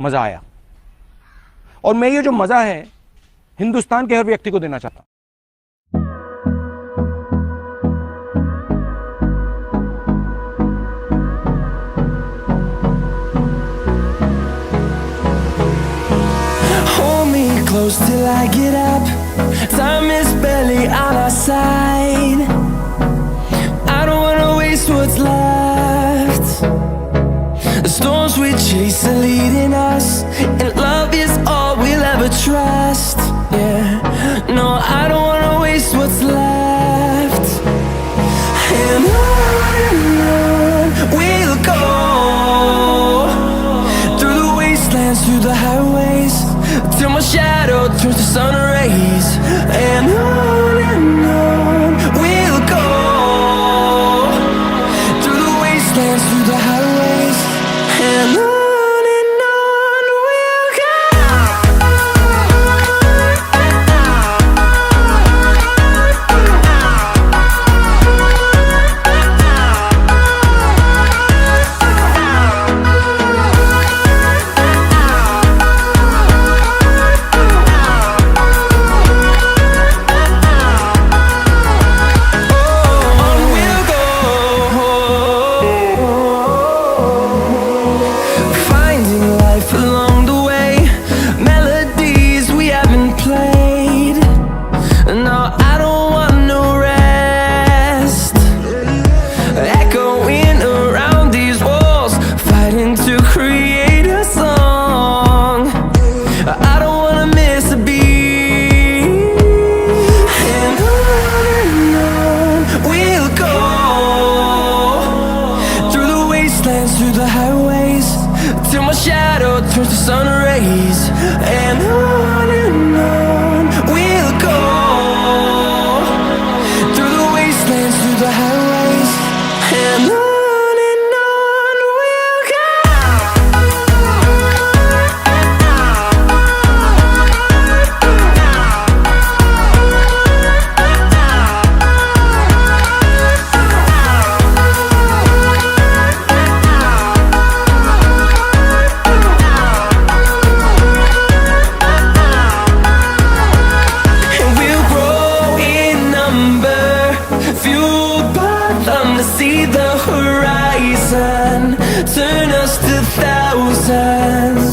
मजा आया। और मैं ये जो मजा है हिंदुस्तान के हर व्यक्ति को देना चाहता हूं। Close till I get up. Time is barely on our side. I don't wanna waste what's left. The storms we chase are leading us, and love is all we'll ever trust. Yeah, no, I don't wanna waste what's left. And on we'll go, through the wastelands, through the highways, till my shadow turns to sun rays. And on we'll go, through the wastelands, through the highways, and on we'll go. Through the highways, till my shadow turns to sun rays. And on we'll go, through the wastelands, through the highways, and on we'll go. See the horizon, turn us to thousands.